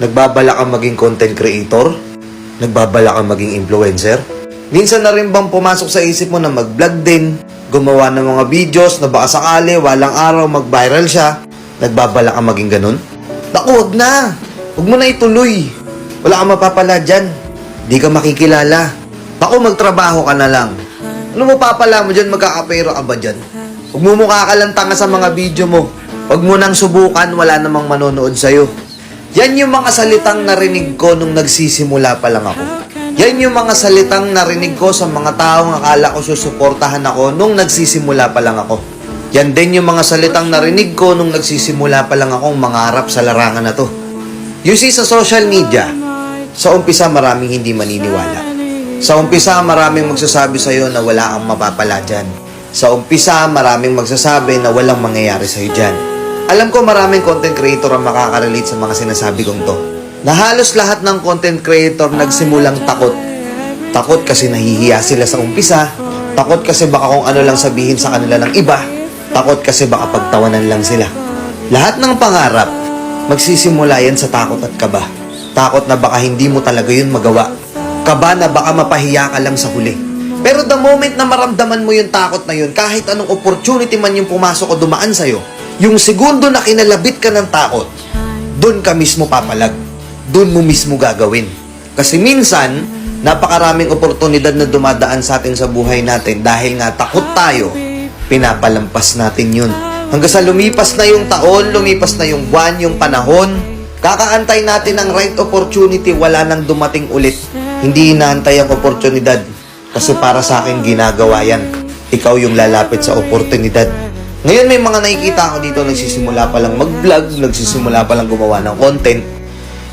Nagbabala kang maging content creator? Nagbabala kang maging influencer? Minsan na rin bang pumasok sa isip mo na mag-vlog din, gumawa ng mga videos na baka sakali, walang araw, mag-viral siya? Nagbabala kang maging ganun? Naku, wag na! Huwag mo na ituloy. Wala kang mapapala dyan. Di ka makikilala. Naku, magtrabaho ka na lang. Ano mapapala mo dyan? Magkakapera ka ba dyan? Huwag mo mukha ka lang tanga sa mga video mo. Huwag mo nang subukan, wala namang manonood sa'yo. Yan yung mga salitang narinig ko nung nagsisimula pa lang ako. Yan yung mga salitang narinig ko sa mga taong akala ko susuportahan ako nung nagsisimula pa lang ako. Yan din yung mga salitang narinig ko nung nagsisimula pa lang akong mangarap sa larangan na to. You see, sa social media, sa umpisa maraming hindi maniniwala. Sa umpisa maraming magsasabi sa'yo na wala kang mapapala dyan. Sa umpisa maraming magsasabi na walang mangyayari sa'yo dyan. Alam ko maraming content creator ang makaka-relate sa mga sinasabi kong to. Na halos lahat ng content creator nagsimulang takot. Takot kasi nahihiya sila sa umpisa. Takot kasi baka kung ano lang sabihin sa kanila ng iba. Takot kasi baka pagtawanan lang sila. Lahat ng pangarap, magsisimula yan sa takot at kaba. Takot na baka hindi mo talaga yun magawa. Kaba na baka mapahiya ka lang sa huli. Pero the moment na maramdaman mo yung takot na yun, kahit anong opportunity man yung pumasok o dumaan sa'yo, yung segundo na kinalabit ka ng takot, doon ka mismo papalag. Doon mo mismo gagawin. Kasi minsan, napakaraming oportunidad na dumadaan sa atin sa buhay natin dahil nga takot tayo, pinapalampas natin yun. Hanggang sa lumipas na yung taon, lumipas na yung buwan, yung panahon, kakaantay natin ng right opportunity, wala nang dumating ulit. Hindi inaantay ang oportunidad kasi para sa akin ginagawa yan. Ikaw yung lalapit sa oportunidad. Ngayon may mga nakikita ako dito nagsisimula pa lang mag-vlog, nagsisimula pa lang gumawa ng content.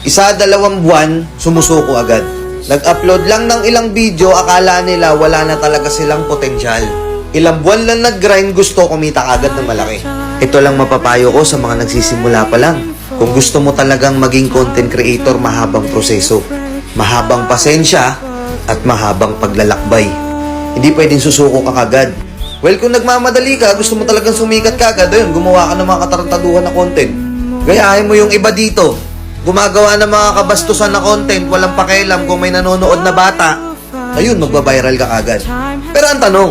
1-2 buwan, sumusuko agad. Nag-upload lang ng ilang video, akala nila wala na talaga silang potensyal. Ilang buwan lang nag-grind, gusto kumita agad ng malaki. Ito lang mapapayo ko sa mga nagsisimula pa lang. Kung gusto mo talagang maging content creator, mahabang proseso, mahabang pasensya, at mahabang paglalakbay. Hindi pwedeng susuko ka kagad. Well, kung nagmamadali ka, gusto mo talagang sumikat ka agad, ayun, gumawa ka ng mga katarantaduhan na content. Gayahin mo yung iba dito. Gumagawa ng mga kabastusan na content, walang pakialam kung may nanonood na bata. Ayun, magbabiral ka agad. Pero ang tanong,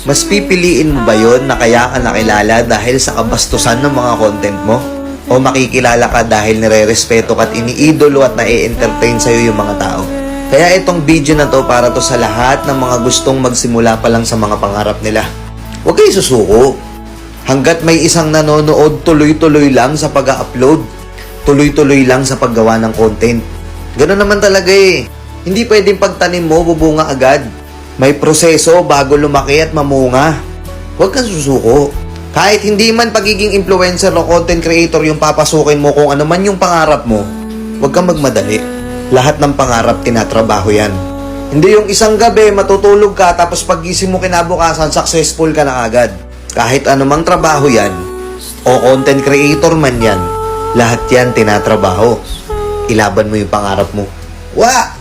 mas pipiliin mo ba yun na kaya ka nakilala dahil sa kabastusan ng mga content mo? O makikilala ka dahil nire-respeto ka at iniidolo at na-entertain sa'yo yung mga tao? Kaya itong video na to para to sa lahat ng mga gustong magsimula pa lang sa mga pangarap nila. Huwag kayo susuko. Hanggat may isang nanonood, tuloy-tuloy lang sa pag-upload. Tuloy-tuloy lang sa paggawa ng content. Ganoon naman talaga eh. Hindi pwedeng pagtanim mo, bubunga agad. May proseso bago lumaki at mamunga. Huwag kang susuko. Kahit hindi man pagiging influencer o content creator yung papasukin mo kung ano man yung pangarap mo, huwag kang magmadali. Lahat ng pangarap, tinatrabaho yan. Hindi yung isang gabi, matutulog ka, tapos pagising mo kinabukasan, successful ka na agad. Kahit anumang trabaho yan, o content creator man yan, lahat yan tinatrabaho. Ilaban mo yung pangarap mo. Wa!